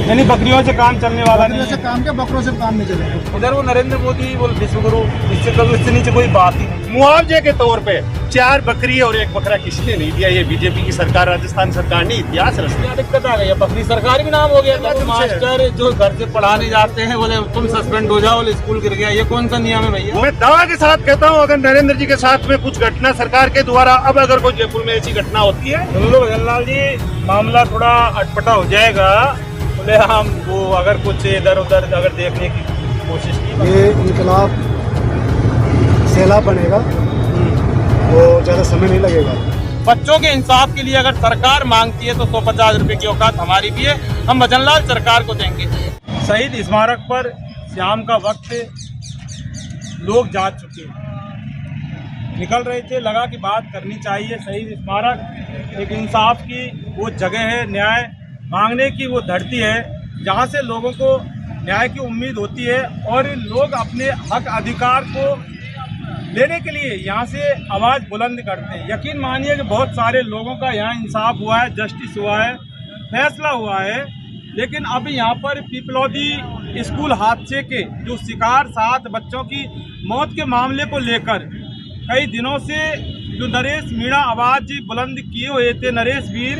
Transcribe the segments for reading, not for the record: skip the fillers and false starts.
यानी बकरियों से काम चलने वाला नहीं बकरियों से काम क्या, बकरों से काम नहीं चलेगा। इधर वो नरेंद्र मोदी वो विश्वगुरु, इससे नीचे कोई बात ही नहीं। मुआवजे के तौर पे 4 बकरी और 1 बकरा किसने नहीं दिया? ये बीजेपी की सरकार, राजस्थान सरकार ने इतिहास रच दिया। दिक्कत आ गई है, बकरी सरकार भी नाम हो गया था। मास्टर जो घर से पढ़ाने जाते हैं बोले तुम सस्पेंड हो जाओ, स्कूल गिर गया, ये कौन सा नियम है भैया? मैं दावा के साथ कहता हूँ, अगर नरेंद्र जी के साथ में कुछ घटना सरकार के द्वारा अब अगर कोई जयपुर में ऐसी घटना होती है, सुन लो भजनलाल जी, मामला थोड़ा अटपटा हो जाएगा। बोले हम वो अगर कुछ इधर उधर अगर देखने की कोशिश की, ये इनकलाब सैलाब बनेगा, वो ज़्यादा समय नहीं लगेगा। बच्चों के इंसाफ के लिए अगर सरकार मांगती है तो 150 रुपए की औकात हमारी भी है, हम भजनलाल सरकार को देंगे। शहीद स्मारक पर शाम का वक्त लोग जा चुके निकल रहे थे, लगा कि बात करनी चाहिए। शहीद स्मारक एक इंसाफ की वो जगह है, न्याय मांगने की वो धरती है, जहाँ से लोगों को न्याय की उम्मीद होती है और लोग अपने हक अधिकार को लेने के लिए यहाँ से आवाज़ बुलंद करते हैं। यकीन मानिए कि बहुत सारे लोगों का यहाँ इंसाफ हुआ है, जस्टिस हुआ है, फैसला हुआ है, लेकिन अब यहाँ पर पिपलौदी स्कूल हादसे के जो शिकार 7 बच्चों की मौत के मामले को लेकर कई दिनों से जो नरेश मीणा आवाज़ बुलंद किए हुए थे, नरेश वीर,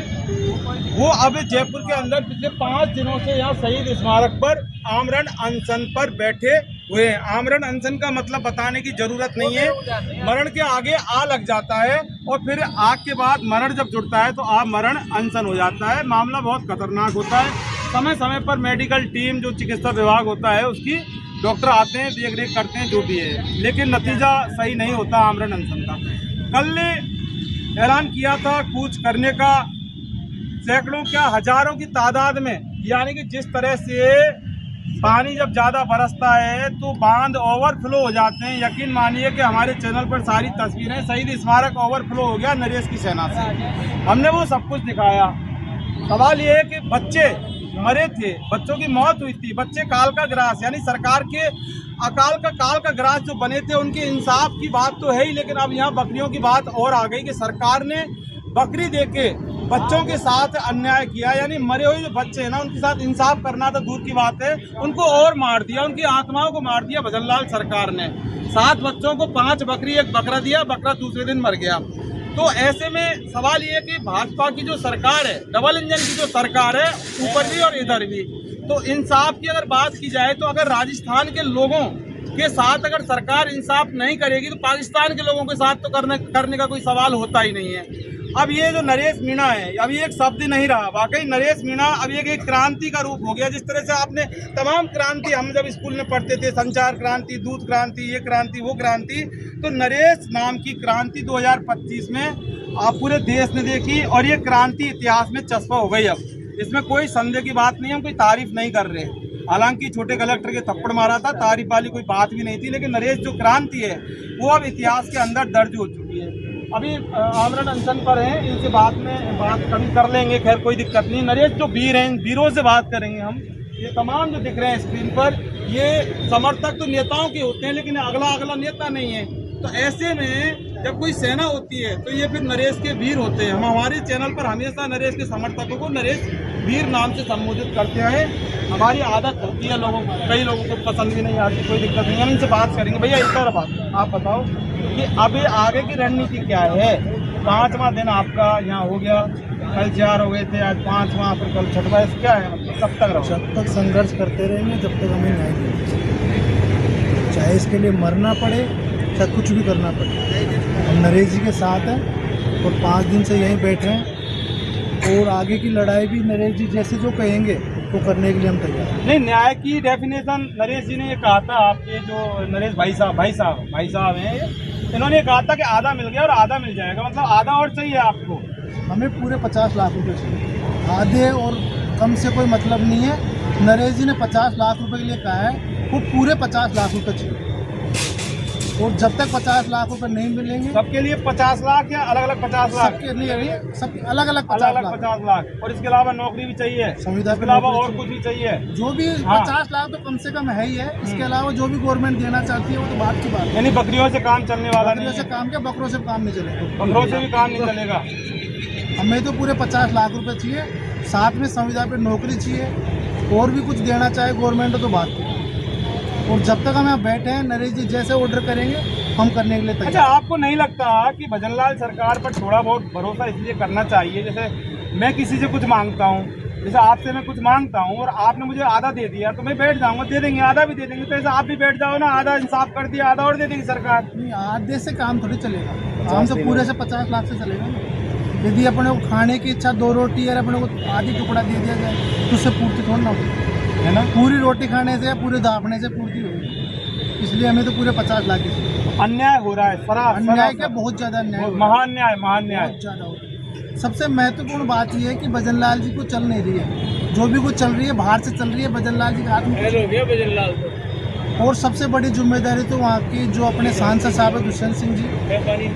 वो अब जयपुर के अंदर पिछले 5 दिनों से यहाँ शहीद स्मारक पर आमरण अनशन पर बैठे हुए हैं। आमरण अनशन का मतलब बताने की जरूरत नहीं है, मरण के आगे आ लग जाता है और फिर आग के बाद मरण जब जुड़ता है तो मरण अनशन हो जाता है। मामला बहुत खतरनाक होता है। समय समय पर मेडिकल टीम जो चिकित्सा विभाग होता है उसकी डॉक्टर आते हैं, देख रेख करते हैं, जो भी है, लेकिन नतीजा सही नहीं होता आमरण अनशन का। कल ऐलान किया था कूच करने का, सैकड़ों क्या हजारों की तादाद में, यानी कि जिस तरह से पानी जब ज़्यादा बरसता है तो बांध ओवरफ्लो हो जाते हैं। यकीन मानिए कि हमारे चैनल पर सारी तस्वीरें, शहीद स्मारक ओवरफ्लो हो गया नरेश की सेना से, हमने वो सब कुछ दिखाया। सवाल ये है कि बच्चे मरे थे, बच्चों की मौत हुई थी, बच्चे काल का ग्रास, यानी सरकार के अकाल का काल का ग्रास जो बने थे, उनके इंसाफ की बात तो है ही, लेकिन अब यहाँ बकरियों की बात और आ गई कि सरकार ने बकरी देके बच्चों के साथ अन्याय किया। यानी मरे हुए जो बच्चे हैं ना, उनके साथ इंसाफ करना तो दूर की बात है, उनको और मार दिया, उनकी आत्माओं को मार दिया भजनलाल सरकार ने। 7 बच्चों को 5 बकरी 1 बकरा दिया, बकरा दूसरे दिन मर गया। तो ऐसे में सवाल ये कि भाजपा की जो सरकार है, डबल इंजन की जो सरकार है, ऊपर भी और इधर भी, तो इंसाफ की अगर बात की जाए तो अगर राजस्थान के लोगों के साथ अगर सरकार इंसाफ नहीं करेगी तो पाकिस्तान के लोगों के साथ तो करने का कोई सवाल होता ही नहीं है। अब ये जो नरेश मीणा है, अब ये एक शब्द नहीं रहा, वाकई नरेश मीणा अब ये एक क्रांति का रूप हो गया। जिस तरह से आपने तमाम क्रांति हम जब स्कूल में पढ़ते थे, संचार क्रांति, दूध क्रांति, ये क्रांति, वो क्रांति, तो नरेश नाम की क्रांति 2025 में आप पूरे देश ने देखी और ये क्रांति इतिहास में चस्पा हो गई। अब इसमें कोई संदेह की बात नहीं, हम कोई तारीफ नहीं कर रहे, हालांकि छोटे कलेक्टर के थप्पड़ मारा था, तारीफ वाली कोई बात भी नहीं थी, लेकिन नरेश जो क्रांति है वो अब इतिहास के अंदर दर्ज हो चुकी है। अभी आमरण अनशन पर हैं, इनसे बात कभी कर लेंगे, खैर कोई दिक्कत नहीं। नरेश जो वीर हैं, वीरों से बात करेंगे हम। ये तमाम जो दिख रहे हैं स्क्रीन पर, ये समर्थक तो नेताओं के होते हैं, लेकिन अगला नेता नहीं है। तो ऐसे में जब कोई सेना होती है तो ये फिर नरेश के वीर होते हैं। हम हमारे चैनल पर हमेशा नरेश के समर्थकों को नरेश वीर नाम से संबोधित करते हैं। हमारी आदत होती है, लोगों को, कई लोगों को पसंद भी नहीं आती, कोई दिक्कत नहीं, हम इनसे बात करेंगे। भैया इस तरह बात आप बताओ कि अभी आगे की रणनीति क्या है? 5वां दिन आपका यहाँ हो गया, कल 4 हो गए थे, आज 5वां, फिर कल 6वां, क्या है मतलब कब तक रहो? जब तक संघर्ष करते रहेंगे, जब तक हमें न्याय मिले, चाहे इसके लिए मरना पड़े, चाहे कुछ भी करना पड़े। हम नरेश जी के साथ हैं और 5 दिन से यहीं बैठे हैं और आगे की लड़ाई भी नरेश जी जैसे जो कहेंगे वो करने के लिए हम तैयार हैं। नहीं, न्याय की डेफिनेशन नरेश जी ने ये कहा था, आपके जो नरेश भाई साहब हैं, इन्होंने कहा था कि आधा मिल गया और आधा मिल जाएगा, मतलब आधा और चाहिए आपको? हमें पूरे 50 लाख रुपए चाहिए, आधे और कम से कोई मतलब नहीं है। नरेश जी ने 50 लाख रुपए के लिए कहा है, वो पूरे 50 लाख रुपए चाहिए और जब तक 50 लाख रुपए नहीं मिलेंगे, सबके लिए 50 लाख या अलग अलग 50 लाख? सबके लिए सब अलग अलग 50 लाख। और इसके अलावा नौकरी भी चाहिए, संविदा के अलावा और कुछ भी चाहिए? जो भी 50 लाख तो कम से कम है ही है, इसके अलावा जो भी गवर्नमेंट देना चाहती है वो तो बात की बात है। यानी बकरियों से काम चलने वाला नहीं? बकरियों से काम क्या, बकरों से काम नहीं चलेगा, बकरों से भी काम नहीं चलेगा। हमें तो पूरे 50 लाख रुपए चाहिए, साथ में संविदा पे नौकरी चाहिए, और भी कुछ देना चाहे गवर्नमेंट तो बात करें। और जब तक हम यहाँ बैठे हैं, नरेश जी जैसे ऑर्डर करेंगे हम करने के लिए अच्छा, तैयार। आपको नहीं लगता कि भजनलाल सरकार पर थोड़ा बहुत भरोसा इसलिए करना चाहिए, जैसे मैं किसी से कुछ मांगता हूँ, जैसे आपसे मैं कुछ मांगता हूँ और आपने मुझे आधा दे दिया तो मैं बैठ जाऊंगा, दे देंगे, आधा भी दे देंगे, तो ऐसा आप भी बैठ जाओ ना, आधा इंसाफ कर दिया, आधा और दे देगी सरकार। नहीं, आधे से काम थोड़ी चलेगा, काम तो पूरे से 50 लाख से चलेगा ना। यदि अपने को खाने की इच्छा 2 रोटी और अपने को आधी टुकड़ा दे दिया जाए तो उससे पूर्ति थोड़ी ना होगी, है ना। पूरी रोटी खाने से या पूरे दापने से पूर्ति होगी, इसलिए हमें तो पूरे 50 लाख की अन्याय हो रहा है, अन्याय क्या, बहुत ज्यादा अन्याय हो रहा है, महान्याय, महान्याय बहुत ज्यादा हो रहा है। सबसे महत्वपूर्ण बात यह है कि भजनलाल जी को चल नहीं रही है, जो भी कुछ चल रही है बाहर से चल रही है, भजनलाल जी के हाथ में। और सबसे बड़ी जिम्मेदारी तो वहाँ की जो अपने सांसद साहब है दुष्यंत सिंह जी,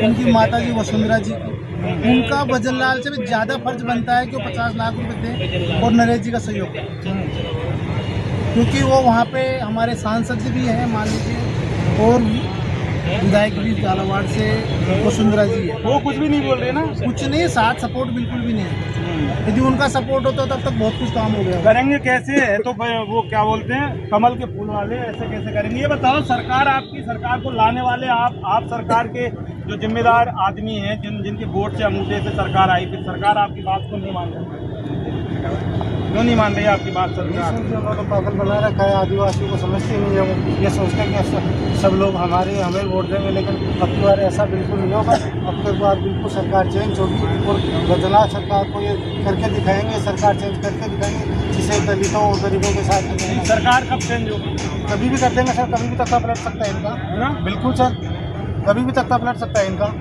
उनकी माता जी वसुंधरा जी की, उनका भजनलाल से भी ज्यादा फर्ज बनता है कि वो 50 लाख रुपए दें और नरेश जी का सहयोग करें, क्योंकि वो वहाँ पे हमारे सांसद जी भी हैं मान लीजिए, और विधायक भी झालावाड़ से वसुंधरा जी है। वो कुछ भी नहीं बोल रहे ना, कुछ नहीं, साथ सपोर्ट बिल्कुल भी नहीं है। यदि उनका सपोर्ट होता तब तक बहुत कुछ काम हो गया। करेंगे कैसे है तो वो क्या बोलते हैं, कमल के फूल वाले, ऐसे कैसे करेंगे ये बताओ। सरकार आपकी, सरकार को लाने वाले आप सरकार के जो जिम्मेदार आदमी हैं, जिनके वोट से अंगूठे से सरकार आई, फिर सरकार आपकी बात को नहीं मान रही, क्यों नहीं मान रही आपकी बात सरकार? उन्होंने पागल बना रखा है, आदिवासियों को समझते नहीं है, वो ये सोचते हैं कि सब लोग हमें वोट देंगे, लेकिन अब की बार ऐसा बिल्कुल नहीं होगा। अब की बार बिल्कुल सरकार चेंज होगी और भजनलाल सरकार को ये करके दिखाएंगे, सरकार चेंज करके दिखाएंगे, जिसे दलितों और गरीबों के साथ में। सरकार कब चेंज होगी? कभी भी कर देंगे सर, कभी भी तख्ता पलट सकता है इनका, है ना? बिल्कुल सर, कभी भी तख्ता पलट सकता है इनका।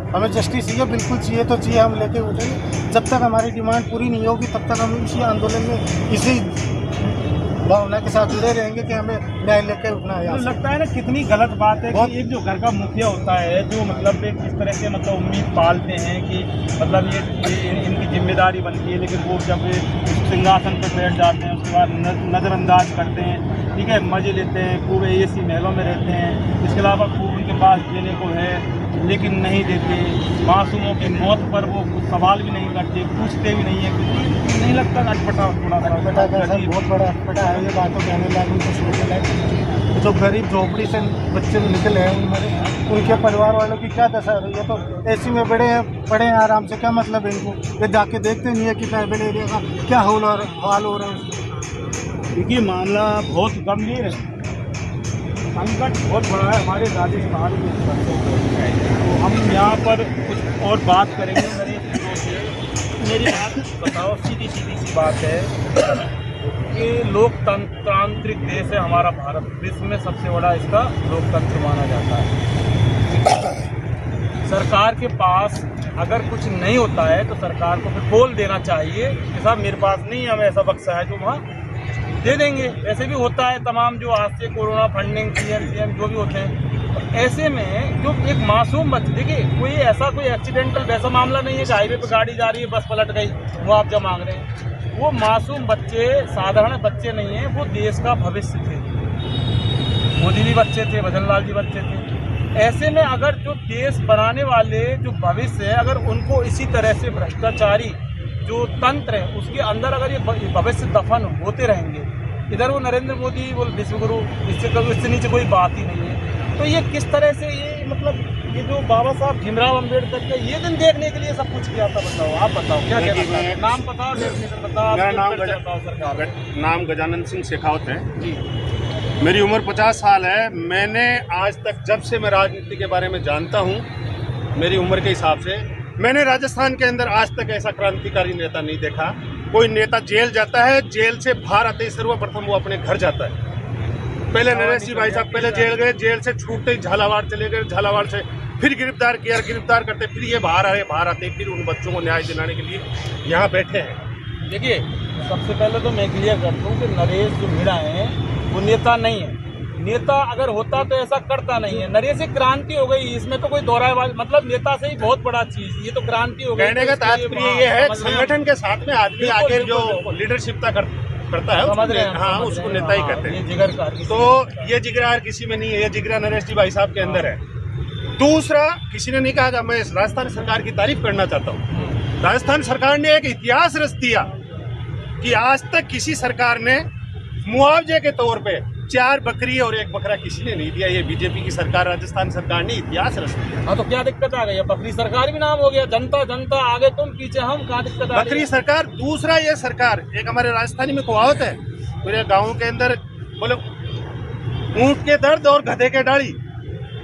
हमें जस्टिस चाहिए, बिल्कुल चाहिए तो चाहिए, हम लेके उठेंगे। जब तक हमारी डिमांड पूरी नहीं होगी तब तक हम इसी आंदोलन में, इसी भावना के साथ जुड़े रहेंगे कि हमें न्याय लेके उठना है। तो लगता है ना कितनी गलत बात है कि एक जो घर का मुखिया होता है, जो मतलब एक इस तरह से मतलब उम्मीद पालते हैं कि मतलब ये इनकी जिम्मेदारी बनती है, लेकिन वो जब सिंहासन पर बैठ जाते हैं उसके बाद नज़रअंदाज करते हैं, ठीक है, मज़े लेते हैं, खूब एसी महलों में रहते हैं, इसके अलावा खूब उनके पास देने को है लेकिन नहीं देते, मासूमों की मौत पर वो सवाल भी नहीं करते, पूछते भी नहीं है, नहीं लगता अटपटा थोड़ा सा? बहुत बड़ा अटपटा है, ये बातों कहने लायक, उनको सोचने लायक। जो गरीब झोपड़ी से बच्चे निकले हैं उनके परिवार वालों की क्या दशा है? ये तो एसी में बड़े हैं आराम से, क्या मतलब है इनको? ये जाके देखते नहीं है कि ट्राइबल एरिया का क्या हाल हो रहा है। देखिए मामला बहुत गंभीर है, संकट बहुत बड़ा है हमारे राजस्थान में। तो हम यहाँ पर कुछ और बात करेंगे नरेश से। मेरी बात बताओ, सीधी सी बात है कि लोकतांत्रिक देश है हमारा भारत, विश्व में सबसे बड़ा इसका लोकतंत्र माना जाता है। सरकार के पास अगर कुछ नहीं होता है तो सरकार को फिर बोल देना चाहिए कि साहब मेरे पास नहीं है, हमें ऐसा बक्सा है जो वहाँ दे देंगे। ऐसे भी होता है तमाम जो आज से कोरोना फंडिंग सीएम जो भी होते हैं। तो ऐसे में जो एक मासूम बच्चे, देखिए कोई एक्सीडेंटल वैसा मामला नहीं है कि हाईवे पे गाड़ी जा रही है, बस पलट गई, मुआवजा मांग रहे हैं। वो मासूम बच्चे साधारण बच्चे नहीं हैं, वो देश का भविष्य थे। मोदी भी बच्चे थे, भजनलाल जी बच्चे थे। ऐसे में अगर जो देश बनाने वाले जो भविष्य है, अगर उनको इसी तरह से भ्रष्टाचारी जो तंत्र है उसके अंदर अगर ये भविष्य दफन होते रहेंगे, इधर वो नरेंद्र मोदी वो विश्वगुरु, इससे नीचे कोई बात ही नहीं है। तो ये किस तरह से ये मतलब ये जो बाबा साहब भीमराव अम्बेडकर के ये दिन देखने के लिए सब कुछ किया था, बताओ, आप बताओ क्या कहना चाहते हैं? नाम बताओ, डेफिनेशन बताओ। मेरा नाम गजानन सिंह शेखावत है जी। मेरी उम्र 50 साल है। मैंने आज तक जब से मैं राजनीति के बारे में जानता हूँ, मेरी उम्र के हिसाब से, मैंने राजस्थान के अंदर आज तक ऐसा क्रांतिकारी नेता नहीं देखा। कोई नेता जेल जाता है, जेल से बाहर आते ही सर्वप्रथम वो अपने घर जाता है। पहले नरेश जी भाई साहब पहले जेल गए, जेल से छूटते ही झालावाड़ चले गए, झालावाड़ से फिर गिरफ्तार किया, गिरफ्तार करते फिर ये बाहर आए, बाहर आते फिर उन बच्चों को न्याय दिलाने के लिए यहाँ बैठे हैं। देखिए सबसे पहले तो मैं क्लियर कर दूँ कि नरेश जो मीणा है वो नेता नहीं है। नेता अगर होता तो ऐसा करता नहीं है। नरेश एक क्रांति हो गई, इसमें तो कोई दोहराएबाजी, मतलब नेता से ही बहुत बड़ा चीज, ये तो क्रांति हो गई। कहने का तात्पर्य ये है संगठन के साथ में आदमी आगे जो लीडरशिप करता है, समझ रहे हैं, हाँ, उसको नेता ही कहते हैं। जिगरकार, तो ये जिगरा किसी में नहीं है, ये जिगरा नरेश जी भाई साहब के अंदर है। दूसरा, किसी ने नहीं कहा, मैं राजस्थान सरकार की तारीफ करना चाहता हूँ। राजस्थान सरकार ने एक इतिहास रच दिया कि आज तक किसी सरकार ने मुआवजे के तौर पे 4 बकरी और 1 बकरा किसी ने नहीं दिया। ये बीजेपी की सरकार, राजस्थान सरकार ने इतिहास रच दिया। हाँ, तो क्या दिक्कत आ गई? बकरी सरकार भी नाम हो गया, जनता जनता आगे तुम पीछे हम, क्या दिक्कत आ बकरी सरकार। दूसरा ये सरकार, एक हमारे राजस्थानी में कहावत है मेरे गाँव के अंदर, बोले ऊंट के दर्द और गधे के डाली।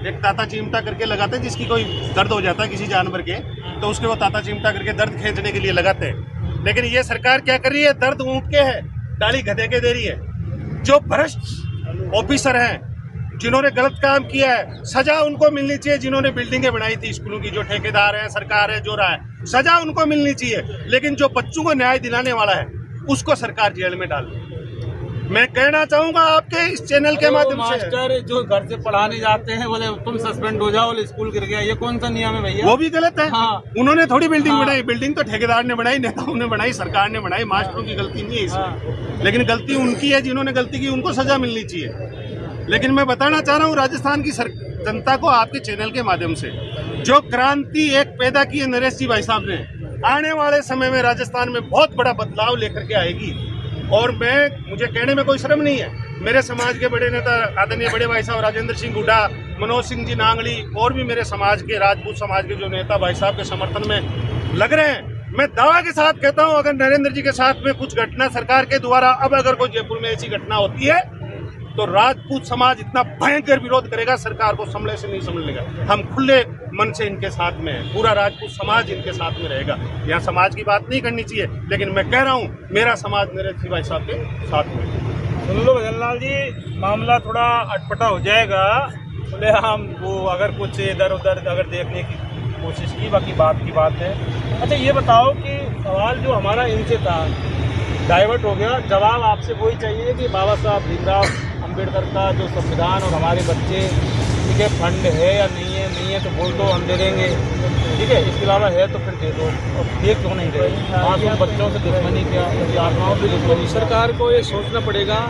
एक ताता चिमटा करके लगाते हैं, जिसकी कोई दर्द हो जाता है किसी जानवर के, तो उसके वो ताता चिमटा करके दर्द खींचने के लिए लगाते हैं। लेकिन ये सरकार क्या कर रही है? दर्द ऊंट के है, डाली गधे के दे रही है। जो भ्रष्ट ऑफिसर हैं, जिन्होंने गलत काम किया है, सजा उनको मिलनी चाहिए। जिन्होंने बिल्डिंगें बनाई थी स्कूलों की, जो ठेकेदार है, सरकार है, जो रहा है, सजा उनको मिलनी चाहिए। लेकिन जो बच्चों को न्याय दिलाने वाला है, उसको सरकार जेल में डाल दे। मैं कहना चाहूंगा आपके इस चैनल के माध्यम से, मास्टर जो घर से पढ़ाने जाते हैं बोले तुम सस्पेंड हो जाओ, बोले स्कूल गिर गया, ये कौन सा नियम है भैया? वो भी गलत है। हाँ। उन्होंने थोड़ी बिल्डिंग हाँ। बनाई, बिल्डिंग तो ठेकेदार ने बनाई, नेताओं ने बनाई, सरकार ने बनाई, मास्टरों की गलती नहीं है इसमें। हाँ। लेकिन गलती उनकी है, जिन्होंने गलती की उनको सजा मिलनी चाहिए। लेकिन मैं बताना चाह रहा हूँ राजस्थान की जनता को, आपके चैनल के माध्यम से, जो क्रांति एक पैदा की है नरेश जी भाई साहब ने, आने वाले समय में राजस्थान में बहुत बड़ा बदलाव लेकर के आएगी। और मुझे कहने में कोई शर्म नहीं है, मेरे समाज के बड़े नेता आदरणीय बड़े भाई साहब राजेंद्र सिंह हुड्डा, मनोज सिंह जी नांगली और भी मेरे समाज के, राजपूत समाज के जो नेता भाई साहब के समर्थन में लग रहे हैं। मैं दावा के साथ कहता हूं, अगर नरेंद्र जी के साथ में कुछ घटना सरकार के द्वारा, अब अगर कोई जयपुर में ऐसी घटना होती है, तो राजपूत समाज इतना भयंकर विरोध करेगा, सरकार को संभले से नहीं संभल लेगा। हम खुले मन से इनके साथ में हैं, पूरा राजपूत समाज इनके साथ में रहेगा। यहाँ समाज की बात नहीं करनी चाहिए, लेकिन मैं कह रहा हूँ मेरा समाज नरेंद्र जी भाई साहब के साथ में। सुन लो भजनलाल जी, मामला थोड़ा अटपटा हो जाएगा, बोले हम वो अगर कुछ इधर उधर अगर देखने की कोशिश की, बाकी बात की बात है। अच्छा ये बताओ कि सवाल जो हमारा इनसे था डाइवर्ट हो गया, जवाब आपसे वही चाहिए कि बाबा साहब भीमराव अम्बेडकर का जो संविधान और हमारे बच्चे, ठीक है, फंड है या नहीं है तो बोल दो, हम दे देंगे, ठीक है, इसके अलावा है तो फिर दे दो। और ये क्यों नहीं दे? मासूम बच्चों से दुश्मनी क्या, उनकी आत्माओं से दुश्मनी? सरकार को ये सोचना पड़ेगा,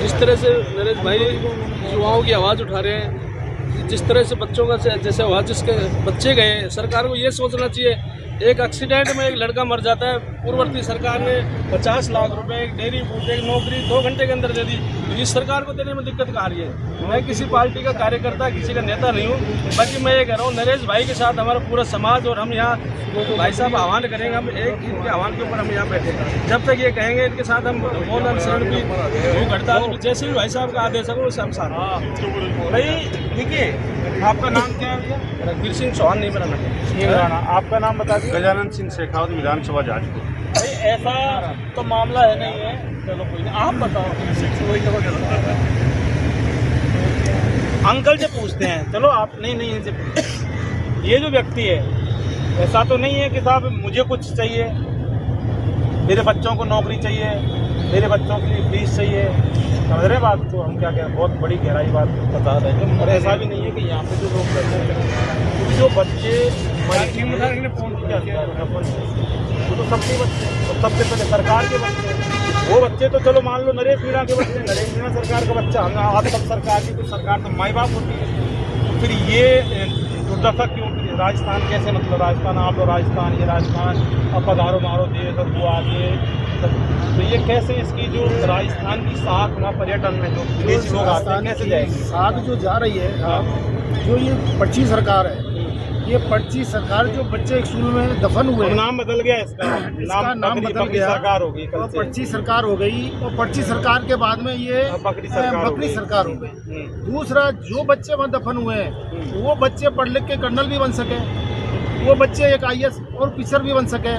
जिस तरह से नरेश भाई युवाओं की आवाज़ उठा रहे हैं, जिस तरह से बच्चों का जैसे आवाज़ जिसके बच्चे गए, सरकार को ये सोचना चाहिए। एक एक्सीडेंट में एक लड़का मर जाता है, पूर्ववर्ती सरकार ने 50 लाख रुपए, एक डेयरी बूथ, एक नौकरी 2 घंटे के अंदर दे दी। तो इस सरकार को देने में दिक्कत कहाँ आ रही है? मैं किसी पार्टी का कार्यकर्ता, किसी का नेता नहीं हूँ, बाकी मैं ये कह रहा हूँ नरेश भाई के साथ हमारा पूरा समाज और हम यहाँ भाई साहब आह्वान करेंगे, हम एक इनके आह्वान के ऊपर हम यहाँ बैठेंगे। जब तक ये कहेंगे इनके साथ हम मौन अनशन भी, भूख हड़ताल भी, जैसे भी भाई साहब का आदेश है वैसे हम साथ। भाई देखिए, आपका नाम क्या है भैया? रणवीर सिंह चौहान नहीं मेरा नाम। आपका नाम बता दीजिए। गजानन सिंह शेखावत, विधानसभा जाजपुर। भाई ऐसा तो मामला है नहीं है, चलो कोई नहीं, आप बताओ। अंकल से पूछते हैं, चलो आप नहीं इनसे पूछते। ये जो व्यक्ति है, ऐसा तो नहीं है कि साहब मुझे कुछ चाहिए, मेरे बच्चों को नौकरी चाहिए, मेरे बच्चों के लिए फीस चाहिए, समझ रहे बात को? हम क्या बहुत बड़ी गहराई बात बता रहे हैं। और ऐसा भी नहीं है कि यहाँ पे जो लोग रहते हैं, जो बच्चे फोन किया वो तो सबके बच्चे, और सबसे पहले सरकार के बच्चे, वो बच्चे तो चलो मान लो नरेश मीणा के बच्चे, नरेश मीणा सरकार का बच्चा, हम आज तक सरकार की, कुछ सरकार तो माई बाप होती है। तो फिर ये दुर्दशा क्यों? राजस्थान कैसे, मतलब राजस्थान, आप लोग राजस्थान, ये राजस्थान, अब पधारो मारो देश और वो आगे, तो ये कैसे इसकी जो राजस्थान की साख वहाँ पर्यटन में जो विदेशी लोग आते हैं कैसे जाएगी? साख जो जा रही है, जो ये पर्ची सरकार है, ये पर्ची सरकार जो बच्चे स्कूल में दफन हुए, नाम बदल गया इसका नाम बदल गया, सरकार हो गई, और पर्ची सरकार हो गई, और पर्ची सरकार के बाद में ये बकरी सरकार हो गई। दूसरा, जो बच्चे वहाँ दफन हुए हैं वो बच्चे पढ़ लिख के कर्नल भी बन सके, वो बच्चे एक IAS और ऑफिसर भी बन सके।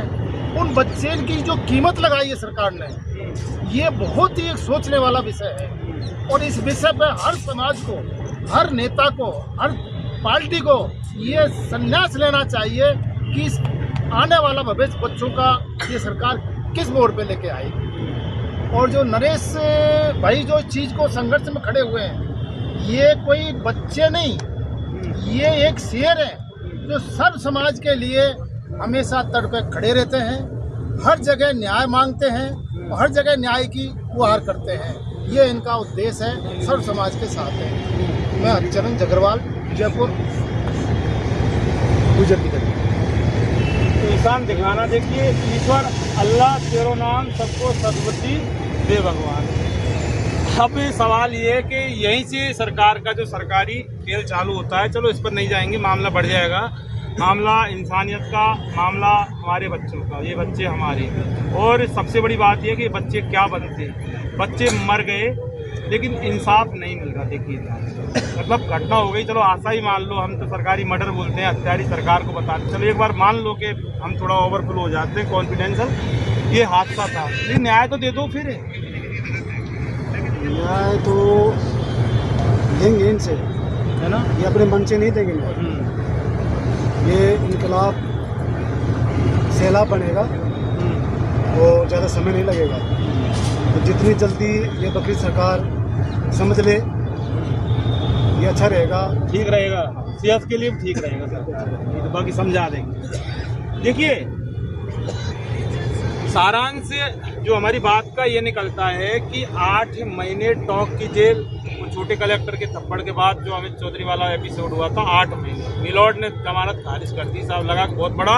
उन बच्चे की जो कीमत लगाई है सरकार ने, ये बहुत ही एक सोचने वाला विषय है। और इस विषय पर हर समाज को, हर नेता को, हर पार्टी को ये संन्यास लेना चाहिए कि इस आने वाला भविष्य बच्चों का ये सरकार किस मोड़ पे लेके आएगी। और जो नरेश भाई जो चीज़ को संघर्ष में खड़े हुए हैं, ये कोई बच्चे नहीं, ये एक शेर है जो सर्व समाज के लिए हमेशा तट पे खड़े रहते हैं, हर जगह न्याय मांगते हैं और हर जगह न्याय की गुहार करते हैं। ये इनका उद्देश्य है, सर्व समाज के साथ है। मैं हरिचरण जगरवाल, जयपुर, गुजर की। तो निशान दिखाना। देखिए, ईश्वर अल्लाह तेरो नाम सबको सद्बुद्धि दे भगवान। अब सवाल ये है कि यहीं से सरकार का जो सरकारी खेल चालू होता है, चलो इस पर नहीं जाएंगे, मामला बढ़ जाएगा। मामला इंसानियत का, मामला हमारे बच्चों का, ये बच्चे हमारे। और सबसे बड़ी बात यह कि बच्चे क्या बनते, बच्चे मर गए लेकिन इंसाफ नहीं मिल रहा। देखिए, मतलब घटना हो गई, चलो आशा ही मान लो, हम तो सरकारी मर्डर बोलते हैं, हत्यारी सरकार को बताते, चलो एक बार मान लो कि हम थोड़ा ओवरफ्लो हो जाते हैं, कॉन्फिडेंशियल, ये हादसा था, लेकिन न्याय तो दे दो फिर। न्याय तो देंगे इनसे, है ना, ये अपने मन से नहीं देंगे। ये इनकलाब सैलाब बनेगा, वो ज़्यादा समय नहीं लगेगा। तो जितनी जल्दी ये बकरी सरकार समझ ले, ये अच्छा रहेगा, ठीक रहेगा, सेहत के लिए भी ठीक रहेगा सर, तो बाकी समझा देंगे। देखिए, सारांश जो हमारी बात का ये निकलता है कि 8 महीने टॉक की जेल, वो छोटे कलेक्टर के थप्पड़ के बाद जो अमित चौधरी वाला एपिसोड हुआ था, 8 महीने मिलॉर्ड ने जमानत खारिज कर दी। साहब लगा बहुत बड़ा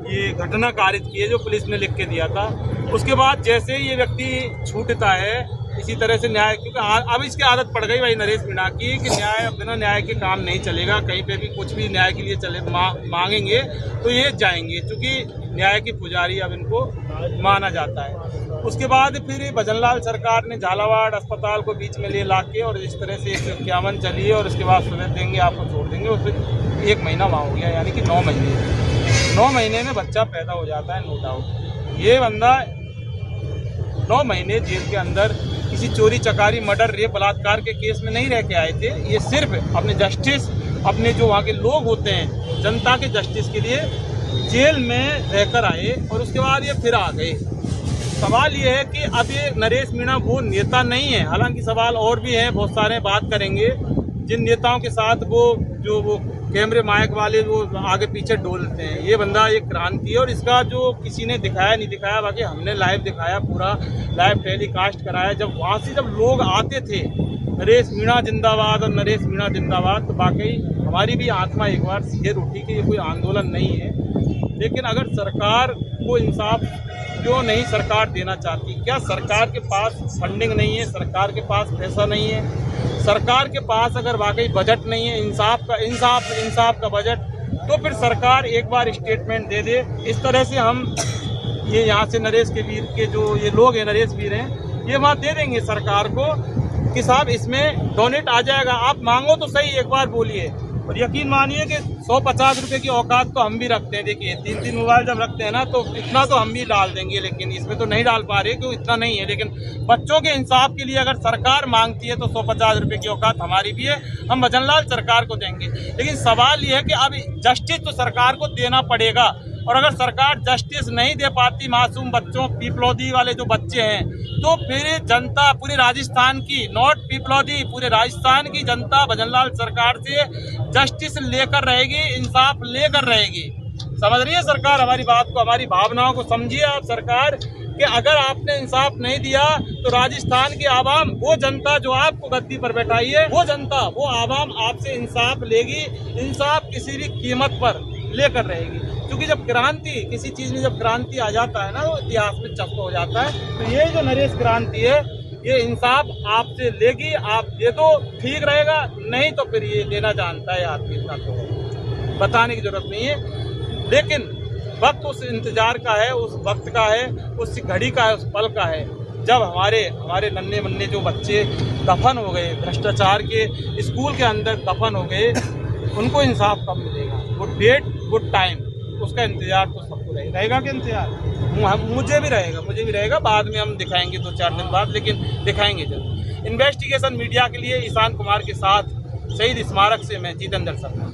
ये घटना खारिज की है जो पुलिस ने लिख के दिया था। उसके बाद जैसे ये व्यक्ति छूटता है, इसी तरह से न्याय, क्योंकि अब इसकी आदत पड़ गई भाई नरेश मीणा की कि न्याय, बिना न्याय के काम नहीं चलेगा। कहीं पे भी कुछ भी न्याय के लिए चले मांगेंगे तो ये जाएंगे, क्योंकि न्याय की पुजारी अब इनको माना जाता है। उसके बाद फिर भजनलाल सरकार ने झालावाड़ अस्पताल को बीच में ले ला के, और इस तरह से 151 चली है, और उसके बाद सुबह देंगे आपको छोड़ देंगे। उसमें 1 महीना वहाँ हो गया, यानी कि 9 महीने में बच्चा पैदा हो जाता है, नो डाउट। ये बंदा 9 महीने जेल के अंदर किसी चोरी चकारी, मर्डर, रेप, बलात्कार के केस में नहीं रह के आए थे। ये सिर्फ अपने जस्टिस, अपने जो वहाँ के लोग होते हैं, जनता के जस्टिस के लिए जेल में रहकर आए, और उसके बाद ये फिर आ गए। सवाल ये है कि अब ये नरेश मीणा वो नेता नहीं है, हालांकि सवाल और भी हैं, बहुत सारे बात करेंगे, जिन नेताओं के साथ वो कैमरे माइक वाले वो आगे पीछे डोलते हैं। ये बंदा एक क्रांति है, और इसका जो किसी ने दिखाया नहीं दिखाया, बाकी हमने लाइव दिखाया, पूरा लाइव टेलीकास्ट कराया। जब वहाँ से जब लोग आते थे, नरेश मीणा जिंदाबाद और नरेश मीणा जिंदाबाद, तो वाकई हमारी भी आत्मा एक बार सिहर उठी कि ये कोई आंदोलन नहीं है। लेकिन अगर सरकार को इंसाफ क्यों नहीं सरकार देना चाहती? क्या सरकार के पास फंडिंग नहीं है? सरकार के पास पैसा नहीं है? सरकार के पास अगर वाकई बजट नहीं है, इंसाफ का बजट, तो फिर सरकार एक बार स्टेटमेंट दे दे। इस तरह से हम ये यहाँ से नरेश के वीर के जो ये लोग हैं, नरेश वीर हैं, ये वहाँ दे देंगे सरकार को कि साहब इसमें डोनेट आ जाएगा, आप मांगो तो सही, एक बार बोलिए। और यकीन मानिए कि 150 रुपये की औकात तो हम भी रखते हैं। देखिए 3 मोबाइल जब रखते हैं ना, तो इतना तो हम भी डाल देंगे, लेकिन इसमें तो नहीं डाल पा रहे क्योंकि इतना नहीं है। लेकिन बच्चों के इंसाफ के लिए अगर सरकार मांगती है तो 150 रुपये की औकात हमारी भी है, हम भजनलाल सरकार को देंगे। लेकिन सवाल ये है कि अब जस्टिस तो सरकार को देना पड़ेगा, और अगर सरकार जस्टिस नहीं दे पाती मासूम बच्चों, पीपलौदी वाले जो बच्चे हैं, तो फिर जनता, पूरे राजस्थान की, नॉट पीपलौदी, पूरे राजस्थान की जनता भजनलाल सरकार से जस्टिस लेकर रहेगी, इंसाफ लेकर रहेगी। समझ रही है सरकार हमारी बात को, हमारी भावनाओं को समझिए आप सरकार, कि अगर आपने इंसाफ नहीं दिया तो राजस्थान की आवाम, वो जनता जो आपको गद्दी पर बैठाई है, वो जनता, वो आवाम आपसे इंसाफ लेगी, इंसाफ किसी भी कीमत पर लेकर रहेगी। क्योंकि जब क्रांति, किसी चीज में जब क्रांति आ जाता है ना, वो इतिहास में चस्प हो जाता है। तो ये जो नरेश क्रांति है, ये इंसाफ आपसे लेगी, आप दे दो ठीक रहेगा, नहीं तो फिर ये लेना जानता है आदमी, इतना तो बताने की जरूरत नहीं है। लेकिन वक्त उस इंतजार का है, उस वक्त का है, उस घड़ी का है, उस पल का है, जब हमारे नन्हे मुन्ने जो बच्चे दफन हो गए, भ्रष्टाचार के स्कूल के अंदर दफन हो गए, उनको इंसाफ कब मिलेगा? वो डेट, वो टाइम, उसका इंतजार तो सबको रहेगा कि इंतजार मुझे भी रहेगा। बाद में हम दिखाएंगे 2-4 दिन बाद, लेकिन दिखाएंगे जरूर। इन्वेस्टिगेशन मीडिया के लिए ईशान कुमार के साथ शहीद स्मारक से मैं जितेंद्र सरकार।